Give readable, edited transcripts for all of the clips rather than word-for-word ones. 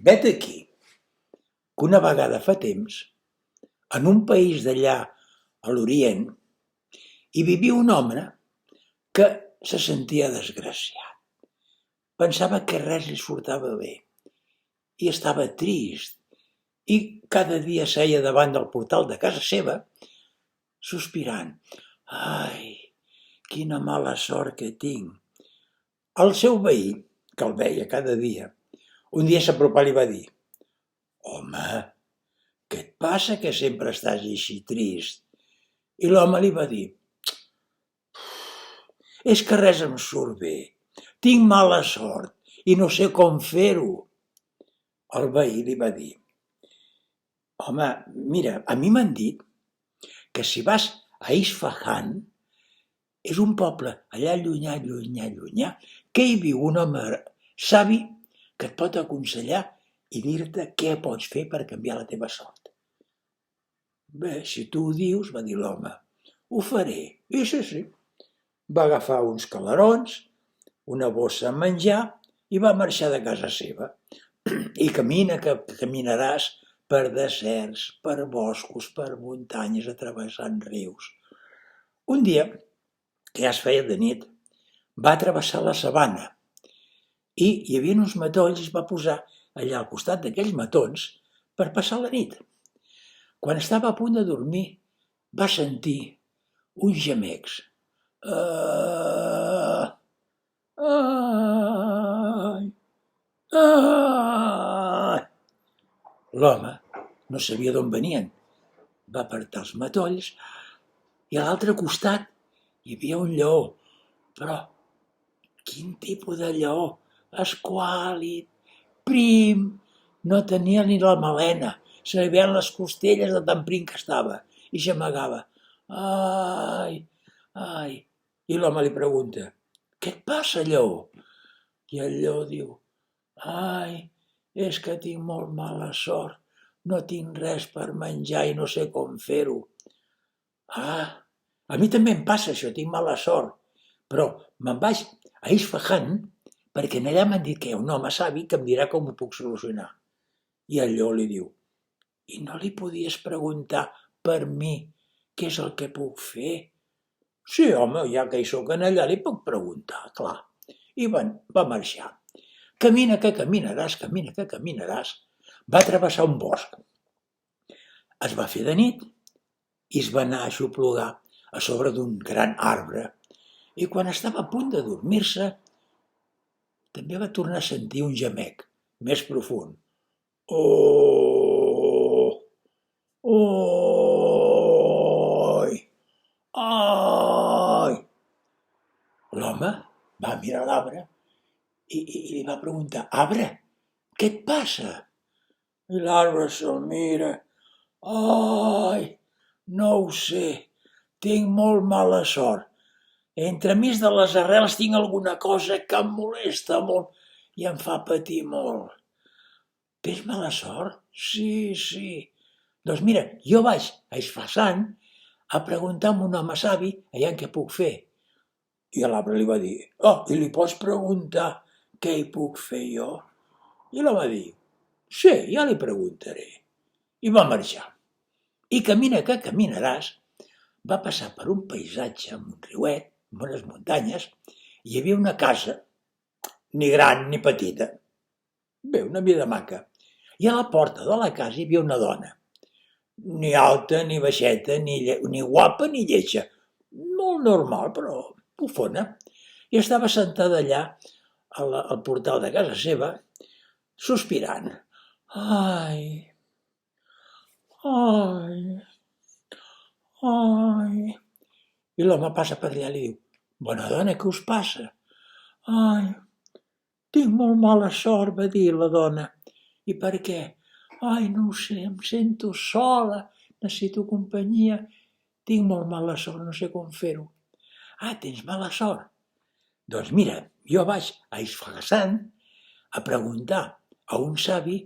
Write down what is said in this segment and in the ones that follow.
Vet aquí que una vegada fa temps, en un país d'allà a l'Orient, hi vivia un home que se sentia desgraciat. Pensava que res li sortava bé i estava trist i cada dia seia davant del portal de casa seva sospirant. Ai, quina mala sort que tinc. El seu veí, que el veia cada dia, un dia s'apropà i li va dir: home, què et passa que sempre estàs així trist? I l'home li va dir: és que res em surt bé, tinc mala sort i no sé com fer-ho. El veí li va dir: home, mira, a mi m'han dit que si vas a Isfahan, és un poble allà llunyà, llunyà, llunyà, que hi viu un home savi que et pot aconsellar i dir-te què pots fer per canviar la teva sort. Bé, si tu ho dius, va dir l'home, ho faré. I sí. Va agafar uns calarons, una bossa amb menjar i va marxar de casa seva. I camina que caminaràs per deserts, per boscos, per muntanyes, atravessant rius. Un dia, que ja es feia de nit, va travessar la sabana i hi havia uns matolls i es va posar allà al costat d'aquells matons per passar la nit. Quan estava a punt de dormir, va sentir uns gemecs. L'home no sabia d'on venien. Va apartar els matolls i a l'altre costat hi havia un lleó. Però quin tipus de lleó? Esquàlid, prim, no tenia ni la melena, se li veien les costelles de tan prim que estava i gemegava. Ai. I l'home li pregunta: què et passa, lleó? I el lleó diu: ai, és que tinc molt mala sort, no tinc res per menjar i no sé com fer-ho. A mi també em passa això, tinc mala sort, però me'n vaig a Isfahan perquè allà m'han dit que hi ha un home savi que em dirà com ho puc solucionar. I el lleó li diu: i no li podies preguntar per mi què és el que puc fer? Sí, home, ja que hi soc allà li puc preguntar, clar. I va marxar. Camina que caminaràs. Va travessar un bosc. Es va fer de nit i es va anar a aixoplugar a sobre d'un gran arbre. I quan estava a punt de dormir-se, també va tornar a sentir un gemec més profund. Ai! L'home va mirar l'arbre i li va preguntar: arbre, què et passa? I l'arbre se'l mira. Ai, no ho sé, tinc molt mala sort. Entremig de les arrels tinc alguna cosa que em molesta molt i em fa patir molt. Tens mala sort? Sí. Doncs mira, jo vaig a Isfahan a preguntar a un home savi allà què puc fer. I l'arbre li va dir: i li pots preguntar què hi puc fer jo? I l'home va dir: sí, ja li preguntaré. I va marxar. I camina que caminaràs, va passar per un paisatge amb un riuet, amb unes muntanyes, i hi havia una casa, ni gran ni petita. Bé, una vida maca. I a la porta de la casa hi havia una dona. Ni alta, ni baixeta, ni guapa, ni lletja. Molt normal, però bufona. I estava sentada allà al portal de casa seva, sospirant. Ai. I l'home passa per allà i li diu: bona dona, què us passa? Ai, tinc molt mala sort, va dir la dona. I per què? Ai, no ho sé, em sento sola, necessito companyia, tinc molt mala sort, no sé com fer-ho. Tens mala sort? Doncs mira, jo vaig a Isfahan a preguntar a un savi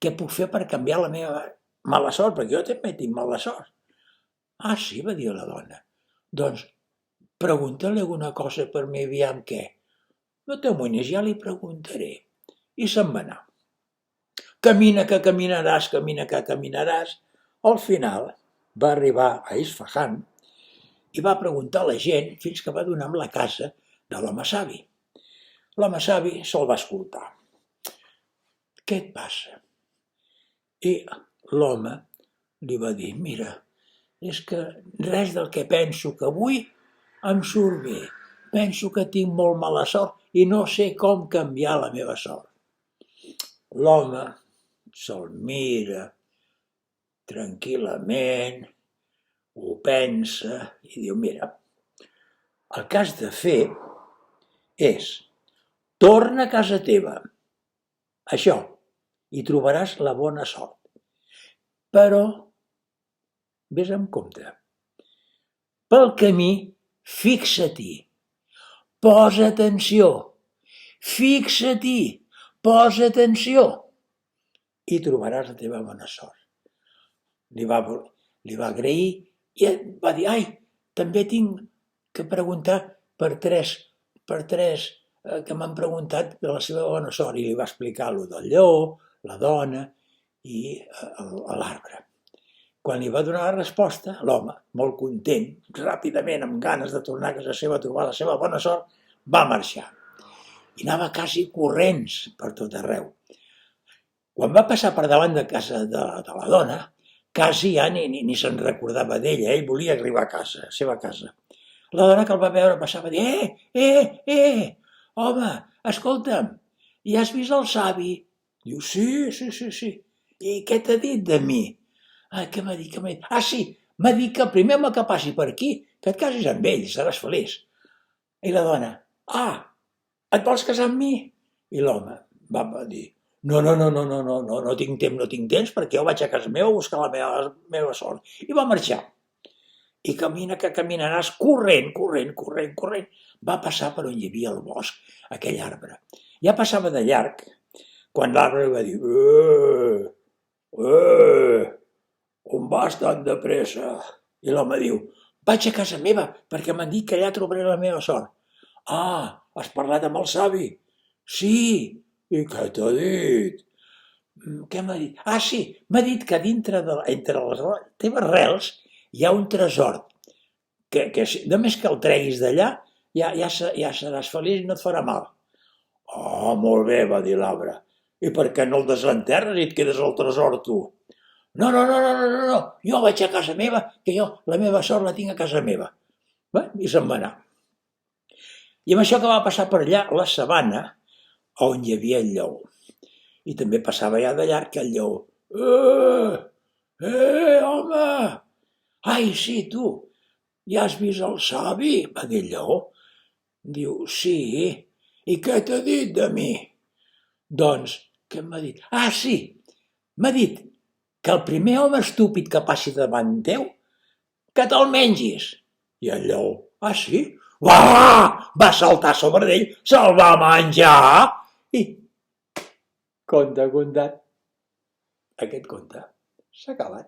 què puc fer per canviar la meva mala sort, perquè jo també tinc mala sort. Sí, va dir la dona. Doncs pregunta-li alguna cosa per mi, aviam què. No t'amoïnis, ja li preguntaré. I se'n va anar. camina que caminaràs. Al final va arribar a Isfahan i va preguntar a la gent fins que va donar amb la casa de l'home savi. L'home savi se'l va escoltar. Què et passa? I l'home li va dir, mira, és que res del que penso que avui em surt bé. Penso que tinc molt mala sort i no sé com canviar la meva sort. L'home se'l mira tranquil·lament, ho pensa i diu, mira, el que has de fer és torna a casa teva, això, i trobaràs la bona sort. Però vés amb compte. Pel camí, fixa-t'hi, posa atenció, fixa-t'hi, posa atenció i trobaràs la teva bona sort. Li va agrair i va dir, ai, també tinc que preguntar per tres que m'han preguntat de la seva bona sort, i li va explicar allò del lleó, la dona i l'arbre. Quan li va donar la resposta, l'home, molt content, ràpidament, amb ganes de tornar a casa seva a trobar la seva bona sort, va marxar. I anava quasi corrents per tot arreu. Quan va passar per davant de casa de la dona, quasi ja ni se'n recordava d'ella, ell volia arribar a casa, a la seva casa. La dona que el va veure passar va dir, home, escolta'm, ja has vist el savi? Diu, sí. I què t'ha dit de mi? Què m'ha dit? Ah, sí, m'ha dit que el primer home que passi per aquí, que et casis amb ell, seràs feliç. I la dona, et vols casar amb mi? I l'home va dir, no tinc temps perquè jo vaig a casa meva a buscar la meva sort. I va marxar. I camina que caminaràs corrent. Va passar per on hi havia el bosc, aquell arbre. Ja passava de llarg, quan l'arbre va dir, on vas tan de pressa? I l'home diu, vaig a casa meva perquè m'han dit que allà trobaré la meva sort. Has parlat amb el savi? Sí. I què t'ha dit? Què m'ha dit? Sí, m'ha dit que entre les teves rels hi ha un tresor, que només que el treguis d'allà ja seràs feliç i no et farà mal. Molt bé, va dir l'arbre. I per què no el desenterres i et quedes el tresor tu? No, jo vaig a casa meva, que jo la meva sort la tinc a casa meva. I se'n va anar. I amb això que va passar per allà, la sabana, on hi havia el lleó. I també passava ja de llarg el lleó. Home! Ai, sí, tu, ja has vist el savi? Va dir el lleó. Diu, sí. I què t'ha dit de mi? Doncs, què m'ha dit? Sí, m'ha dit que el primer home estúpid que passi davant teu, que te'l mengis. I el lleó, sí? Va saltar sobre d'ell, se'l va menjar i conte contat. Aquest conte s'ha acabat.